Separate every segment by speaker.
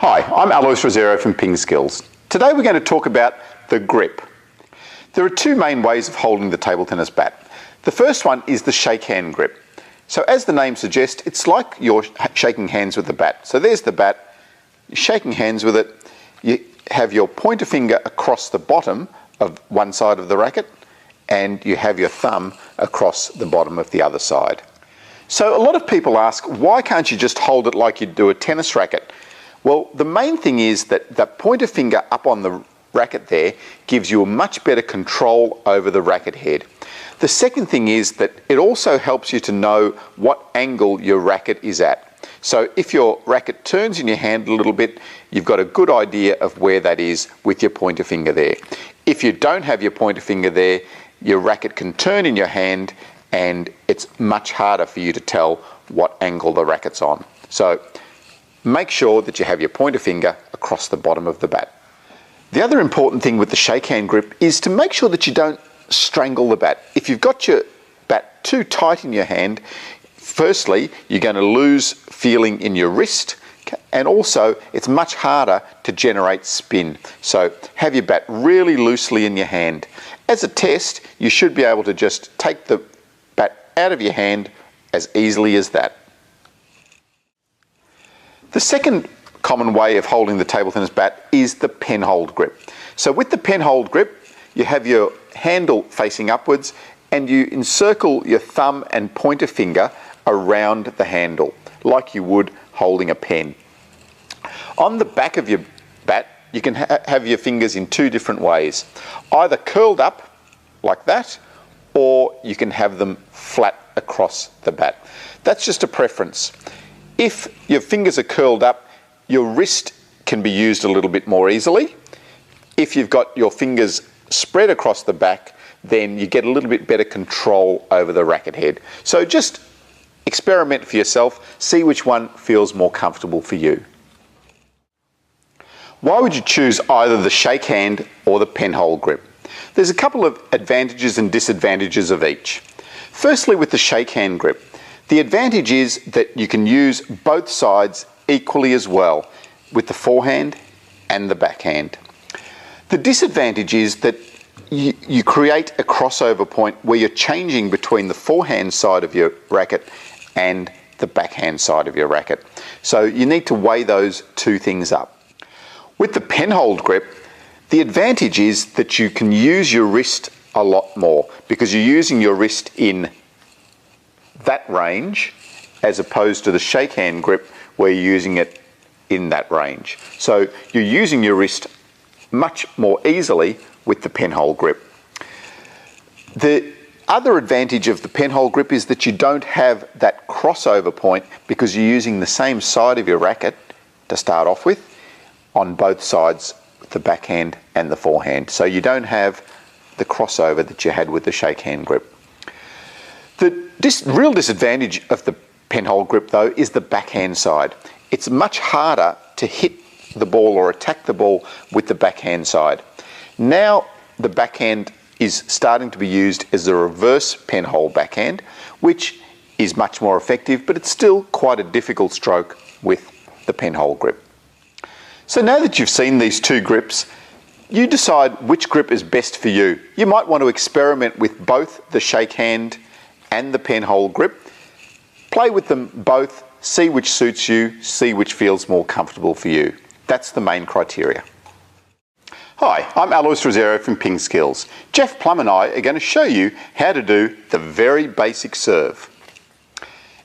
Speaker 1: Hi, I'm Alois Rosero from Ping Skills. Today we're going to talk about the grip. There are two main ways of holding the table tennis bat. The first one is the shake hand grip. So as the name suggests, it's like you're shaking hands with the bat. So there's the bat, you're shaking hands with it, you have your pointer finger across the bottom of one side of the racket, and you have your thumb across the bottom of the other side. So a lot of people ask, why can't you just hold it like you'd do a tennis racket? Well, the main thing is that the pointer finger up on the racket there gives you a much better control over the racket head. The second thing is that it also helps you to know what angle your racket is at. So if your racket turns in your hand a little bit, you've got a good idea of where that is with your pointer finger there. If you don't have your pointer finger there, your racket can turn in your hand and it's much harder for you to tell what angle the racket's on. So make sure that you have your pointer finger across the bottom of the bat. The other important thing with the shake hand grip is to make sure that you don't strangle the bat. If you've got your bat too tight in your hand, firstly, you're going to lose feeling in your wrist, and also it's much harder to generate spin. So have your bat really loosely in your hand. As a test, you should be able to just take the bat out of your hand as easily as that. The second common way of holding the table tennis bat is the pen hold grip. So with the pen hold grip, you have your handle facing upwards and you encircle your thumb and pointer finger around the handle, like you would holding a pen. On the back of your bat, you can have your fingers in two different ways. Either curled up like that, or you can have them flat across the bat. That's just a preference. If your fingers are curled up, your wrist can be used a little bit more easily. If you've got your fingers spread across the back, then you get a little bit better control over the racket head. So just experiment for yourself, see which one feels more comfortable for you. Why would you choose either the shake hand or the pen hold grip? There's a couple of advantages and disadvantages of each. Firstly, with the shake hand grip, the advantage is that you can use both sides equally as well with the forehand and the backhand. The disadvantage is that you create a crossover point where you're changing between the forehand side of your racket and the backhand side of your racket. So you need to weigh those two things up. With the pen hold grip, the advantage is that you can use your wrist a lot more because you're using your wrist in that range as opposed to the shake hand grip where you're using it in that range. So you're using your wrist much more easily with the pen hold grip. The other advantage of the pen hold grip is that you don't have that crossover point because you're using the same side of your racket to start off with on both sides, the backhand and the forehand. So you don't have the crossover that you had with the shake hand grip. The real disadvantage of the pen hold grip though is the backhand side. It's much harder to hit the ball or attack the ball with the backhand side. Now the backhand is starting to be used as a reverse pen hold backhand, which is much more effective, but it's still quite a difficult stroke with the pen hold grip. So now that you've seen these two grips, you decide which grip is best for you. You might want to experiment with both the shake hand and the pen hold grip. Play with them both, see which suits you, see which feels more comfortable for you. That's the main criteria. Hi, I'm Alois Rosero from Ping Skills. Jeff Plum and I are going to show you how to do the very basic serve.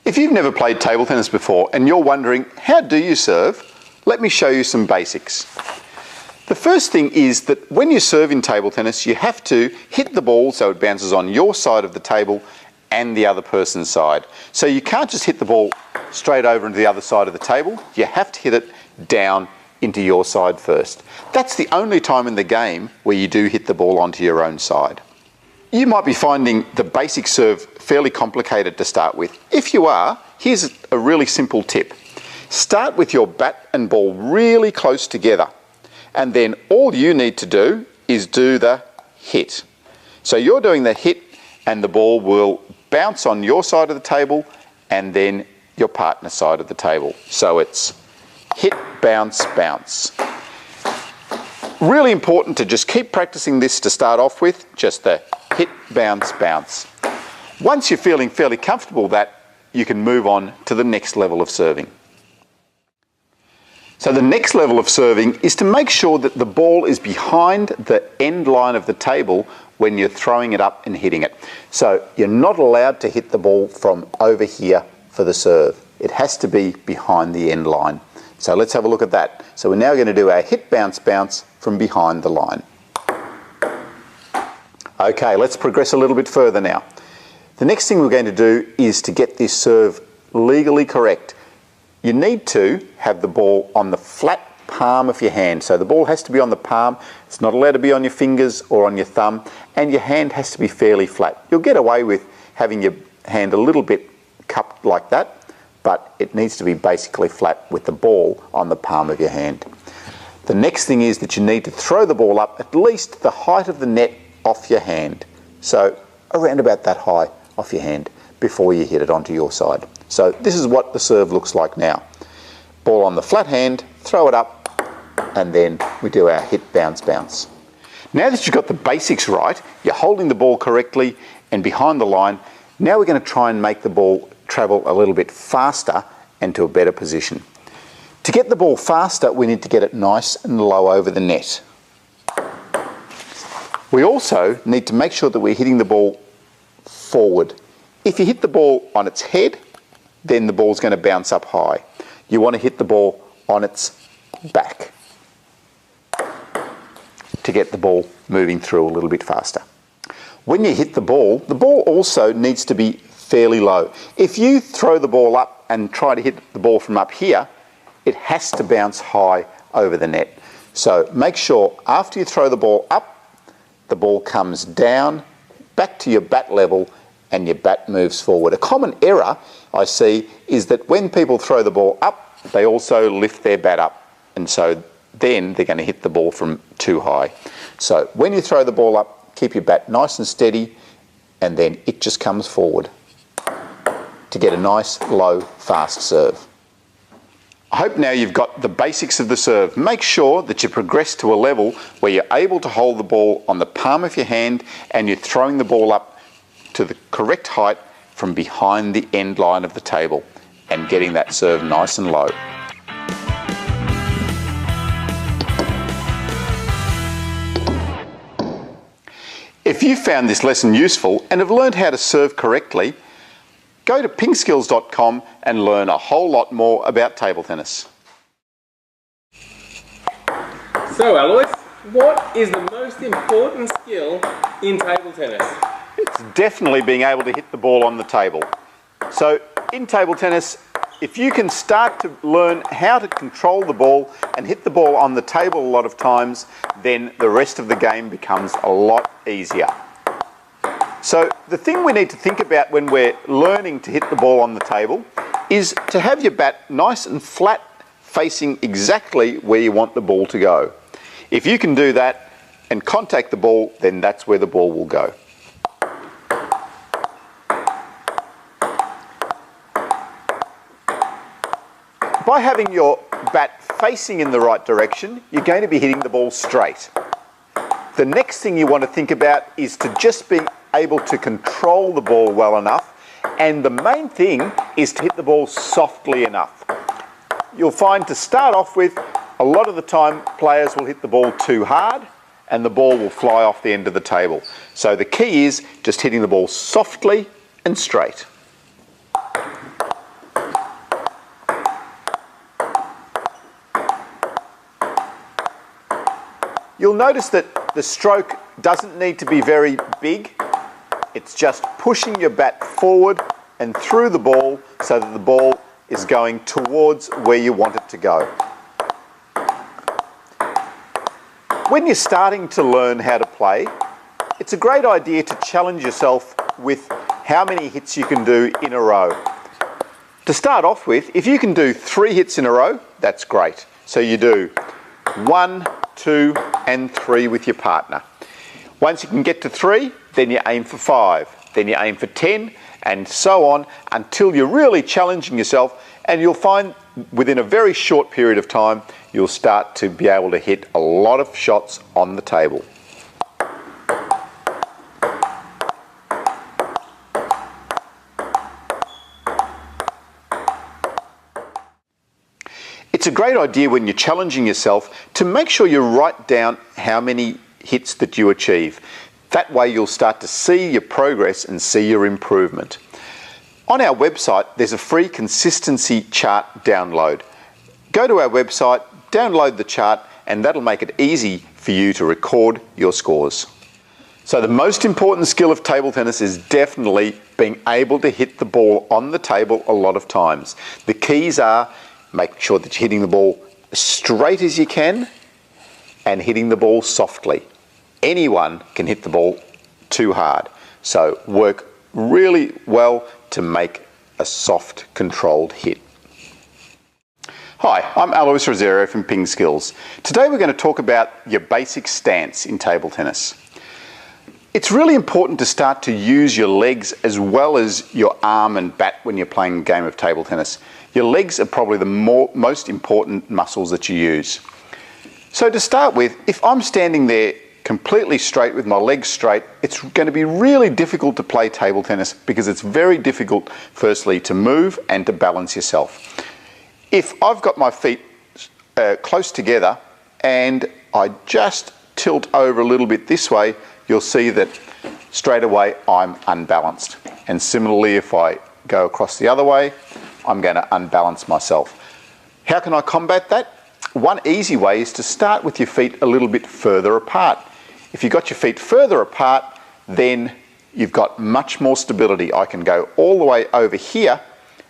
Speaker 1: If you've never played table tennis before and you're wondering, how do you serve? Let me show you some basics. The first thing is that when you serve in table tennis, you have to hit the ball so it bounces on your side of the table and the other person's side. So you can't just hit the ball straight over into the other side of the table. You have to hit it down into your side first. That's the only time in the game where you do hit the ball onto your own side. You might be finding the basic serve fairly complicated to start with. If you are, here's a really simple tip. Start with your bat and ball really close together, and then all you need to do is do the hit. So you're doing the hit and the ball will bounce on your side of the table and then your partner's side of the table. So it's hit, bounce, bounce. Really important to just keep practicing this to start off with, just the hit, bounce, bounce. Once you're feeling fairly comfortable with that, you can move on to the next level of serving. So the next level of serving is to make sure that the ball is behind the end line of the table when you're throwing it up and hitting it. So you're not allowed to hit the ball from over here for the serve. It has to be behind the end line. So let's have a look at that. So we're now going to do our hit, bounce, bounce from behind the line. Okay, let's progress a little bit further now. The next thing we're going to do is to get this serve legally correct. You need to have the ball on the flat palm of your hand. So the ball has to be on the palm. It's not allowed to be on your fingers or on your thumb, and your hand has to be fairly flat. You'll get away with having your hand a little bit cupped like that, but it needs to be basically flat with the ball on the palm of your hand. The next thing is that you need to throw the ball up at least the height of the net off your hand. So around about that high off your hand before you hit it onto your side. So this is what the serve looks like now. Ball on the flat hand, throw it up, and then we do our hit, bounce, bounce. Now that you've got the basics right, you're holding the ball correctly and behind the line, now we're going to try and make the ball travel a little bit faster and to a better position. To get the ball faster, we need to get it nice and low over the net. We also need to make sure that we're hitting the ball forward. If you hit the ball on its head, then the ball's going to bounce up high. You want to hit the ball on its back to get the ball moving through a little bit faster. When you hit the ball also needs to be fairly low. If you throw the ball up and try to hit the ball from up here, it has to bounce high over the net. So make sure after you throw the ball up, the ball comes down, back to your bat level, and your bat moves forward. A common error I see is that when people throw the ball up, they also lift their bat up, and so then they're going to hit the ball from too high. So when you throw the ball up, keep your bat nice and steady, and then it just comes forward to get a nice, low, fast serve. I hope now you've got the basics of the serve. Make sure that you progress to a level where you're able to hold the ball on the palm of your hand and you're throwing the ball up to the correct height from behind the end line of the table and getting that serve nice and low. If you found this lesson useful and have learned how to serve correctly, go to pingskills.com and learn a whole lot more about table tennis.
Speaker 2: So Alois, what is the most important skill in table tennis?
Speaker 1: It's definitely being able to hit the ball on the table. So in table tennis, if you can start to learn how to control the ball and hit the ball on the table a lot of times, then the rest of the game becomes a lot easier. So the thing we need to think about when we're learning to hit the ball on the table is to have your bat nice and flat, facing exactly where you want the ball to go. If you can do that and contact the ball, then that's where the ball will go. By having your bat facing in the right direction, you're going to be hitting the ball straight. The next thing you want to think about is to just be able to control the ball well enough, and the main thing is to hit the ball softly enough. You'll find to start off with, a lot of the time players will hit the ball too hard and the ball will fly off the end of the table. So the key is just hitting the ball softly and straight. You'll notice that the stroke doesn't need to be very big. It's just pushing your bat forward and through the ball so that the ball is going towards where you want it to go. When you're starting to learn how to play, it's a great idea to challenge yourself with how many hits you can do in a row. To start off with, if you can do 3 hits in a row, that's great. So you do 1, 2 and 3 with your partner. Once you can get to 3, then you aim for 5, then you aim for 10, and so on until you're really challenging yourself, and you'll find within a very short period of time you'll start to be able to hit a lot of shots on the table. It's a great idea when you're challenging yourself to make sure you write down how many hits that you achieve. That way you'll start to see your progress and see your improvement. On our website, there's a free consistency chart download. Go to our website, download the chart, and that'll make it easy for you to record your scores. So the most important skill of table tennis is definitely being able to hit the ball on the table a lot of times. The keys are make sure that you're hitting the ball as straight as you can and hitting the ball softly. Anyone can hit the ball too hard, so work really well to make a soft, controlled hit. Hi, I'm Alois Rosario from Ping Skills. Today we're going to talk about your basic stance in table tennis. It's really important to start to use your legs as well as your arm and bat when you're playing a game of table tennis. Your legs are probably the most important muscles that you use. So to start with, if I'm standing there completely straight with my legs straight, it's going to be really difficult to play table tennis because it's very difficult, firstly, to move and to balance yourself. If I've got my feet close together and I just tilt over a little bit this way, you'll see that straight away I'm unbalanced. And similarly, if I go across the other way, I'm going to unbalance myself. How can I combat that? One easy way is to start with your feet a little bit further apart. If you've got your feet further apart, then you've got much more stability. I can go all the way over here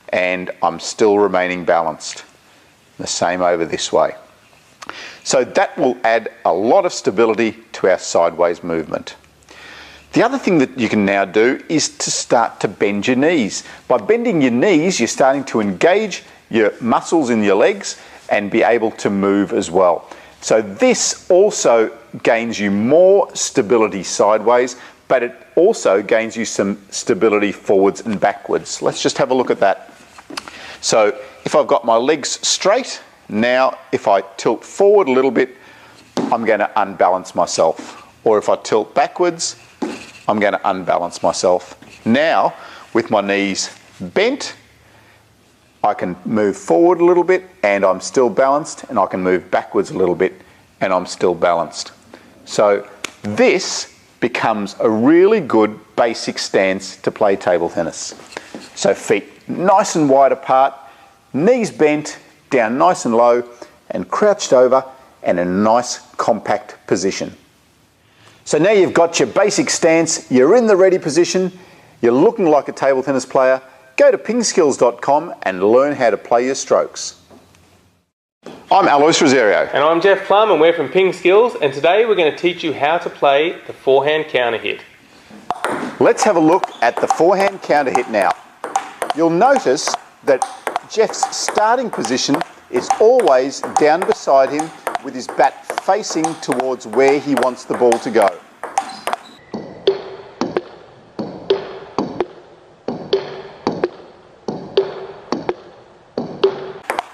Speaker 1: and I'm still remaining balanced. The same over this way. So that will add a lot of stability to our sideways movement. The other thing that you can now do is to start to bend your knees. By bending your knees, you're starting to engage your muscles in your legs and be able to move as well. So this also gains you more stability sideways, but it also gains you some stability forwards and backwards. Let's just have a look at that. So if I've got my legs straight, now if I tilt forward a little bit, I'm going to unbalance myself. Or if I tilt backwards, I'm going to unbalance myself. Now, with my knees bent, I can move forward a little bit and I'm still balanced, and I can move backwards a little bit and I'm still balanced. So this becomes a really good basic stance to play table tennis. So feet nice and wide apart, knees bent, down nice and low, and crouched over, and a nice compact position. So now you've got your basic stance, you're in the ready position, you're looking like a table tennis player. Go to pingskills.com and learn how to play your strokes. I'm Alois Rosario.
Speaker 2: And I'm Jeff Plum, and we're from Ping Skills, and today we're going to teach you how to play the forehand counter hit.
Speaker 1: Let's have a look at the forehand counter hit now. You'll notice that Jeff's starting position is always down beside him with his bat facing towards where he wants the ball to go.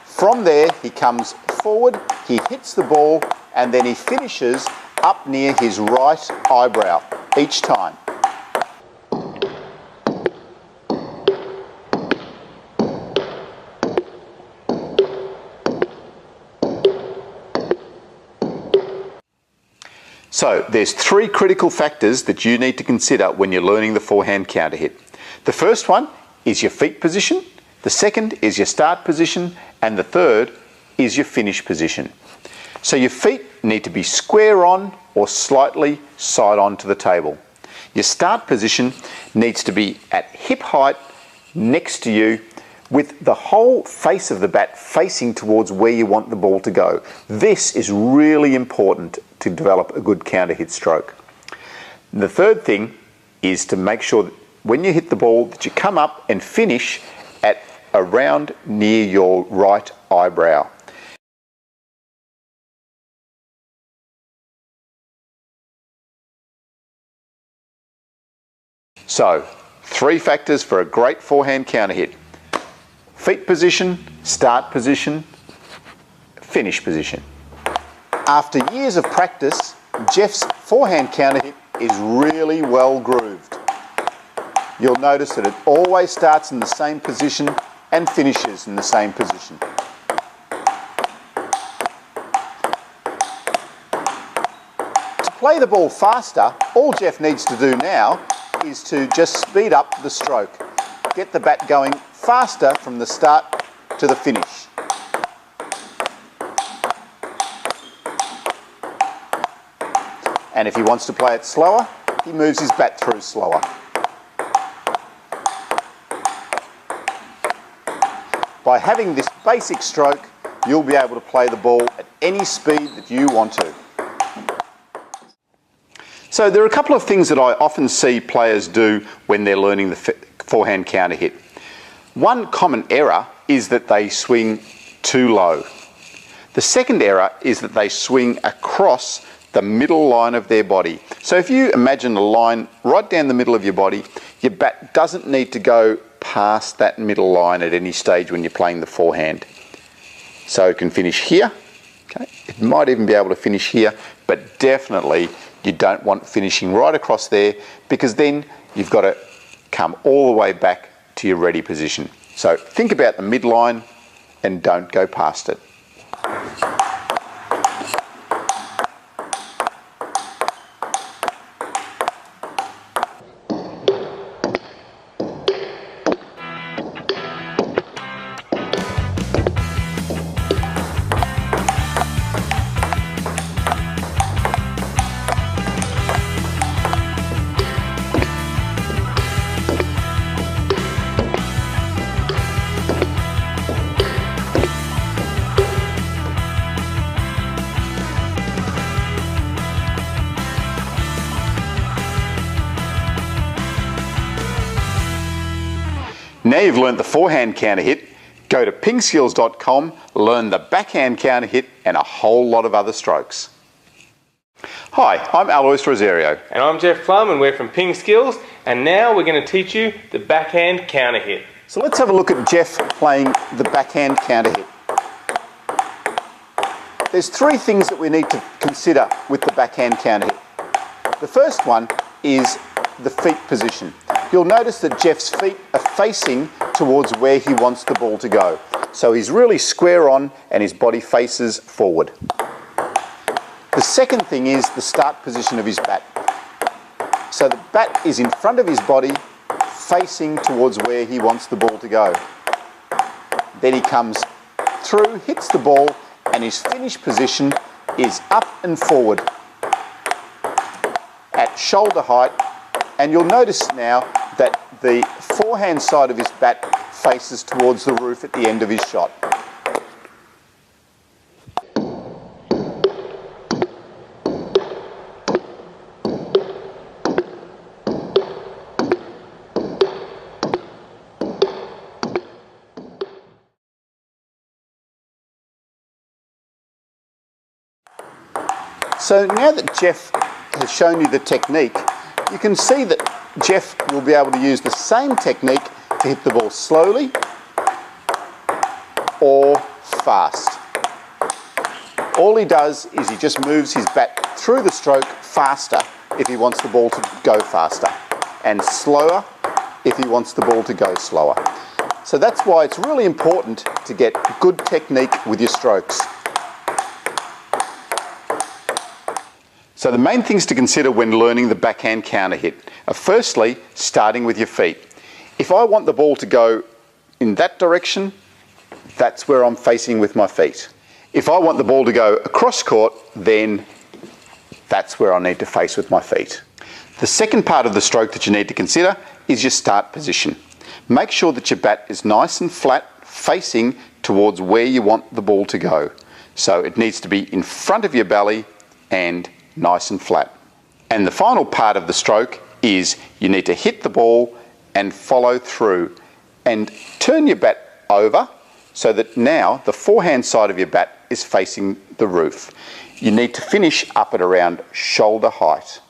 Speaker 1: From there, he comes forward, he hits the ball, and then he finishes up near his right eyebrow each time. So there's three critical factors that you need to consider when you're learning the forehand counter hit. The first one is your feet position, the second is your start position, and the third is your finish position. So your feet need to be square on or slightly side on to the table. Your start position needs to be at hip height next to you with the whole face of the bat facing towards where you want the ball to go. This is really important to develop a good counter hit stroke. The third thing is to make sure that when you hit the ball that you come up and finish at around near your right eyebrow. So 3 factors for a great forehand counter hit. Feet position, start position, finish position. After years of practice, Jeff's forehand counter hit is really well grooved. You'll notice that it always starts in the same position and finishes in the same position. To play the ball faster, all Jeff needs to do now is to just speed up the stroke. Get the bat going faster from the start to the finish. And if he wants to play it slower, he moves his bat through slower. By having this basic stroke, you'll be able to play the ball at any speed that you want to. So there are a couple of things that I often see players do when they're learning the forehand counter hit. One common error is that they swing too low. The second error is that they swing across the middle line of their body. So if you imagine a line right down the middle of your body, your bat doesn't need to go past that middle line at any stage when you're playing the forehand. So it can finish here, okay? It might even be able to finish here, but definitely you don't want finishing right across there, because then you've got to come all the way back to your ready position. So think about the midline and don't go past it. Now you've learnt the forehand counter hit, go to pingskills.com, learn the backhand counter hit and a whole lot of other strokes. Hi, I'm Alois Rosario.
Speaker 2: And I'm Jeff Plum, and we're from Ping Skills, and now we're going to teach you the backhand counter hit.
Speaker 1: So let's have a look at Jeff playing the backhand counter hit. There's 3 things that we need to consider with the backhand counter hit. The first one is the feet position. You'll notice that Jeff's feet are facing towards where he wants the ball to go. So he's really square on and his body faces forward. The second thing is the start position of his bat. So the bat is in front of his body, facing towards where he wants the ball to go. Then he comes through, hits the ball, and his finish position is up and forward at shoulder height. And you'll notice now that the forehand side of his bat faces towards the roof at the end of his shot. So now that Jeff has shown you the technique, you can see that Jeff will be able to use the same technique to hit the ball slowly or fast. All he does is he just moves his bat through the stroke faster if he wants the ball to go faster, and slower if he wants the ball to go slower. So that's why it's really important to get good technique with your strokes. So the main things to consider when learning the backhand counter hit are firstly starting with your feet. If I want the ball to go in that direction, that's where I'm facing with my feet. If I want the ball to go across court, then that's where I need to face with my feet. The second part of the stroke that you need to consider is your start position. Make sure that your bat is nice and flat, facing towards where you want the ball to go. So it needs to be in front of your belly and nice and flat. And the final part of the stroke is you need to hit the ball and follow through and turn your bat over so that now the forehand side of your bat is facing the roof. You need to finish up at around shoulder height.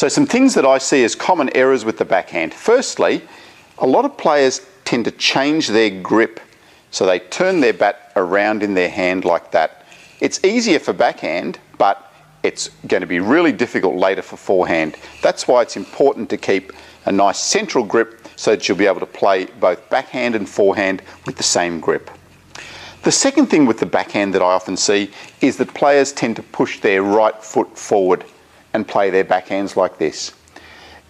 Speaker 1: So some things that I see as common errors with the backhand. Firstly, a lot of players tend to change their grip, so they turn their bat around in their hand like that. It's easier for backhand, but it's going to be really difficult later for forehand. That's why it's important to keep a nice central grip so that you'll be able to play both backhand and forehand with the same grip. The second thing with the backhand that I often see is that players tend to push their right foot forward and play their backhands like this.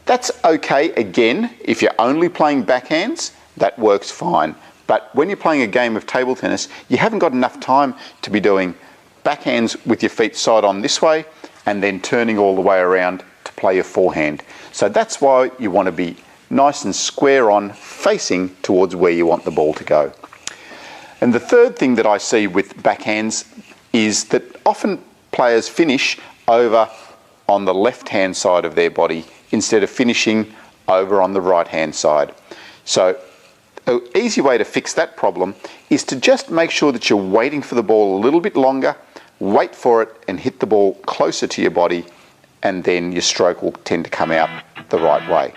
Speaker 1: That's okay, again, if you're only playing backhands, that works fine. But when you're playing a game of table tennis, you haven't got enough time to be doing backhands with your feet side on this way and then turning all the way around to play your forehand. So that's why you want to be nice and square on, facing towards where you want the ball to go. And the third thing that I see with backhands is that often players finish over on the left-hand side of their body instead of finishing over on the right-hand side. So an easy way to fix that problem is to just make sure that you're waiting for the ball a little bit longer, wait for it and hit the ball closer to your body, and then your stroke will tend to come out the right way.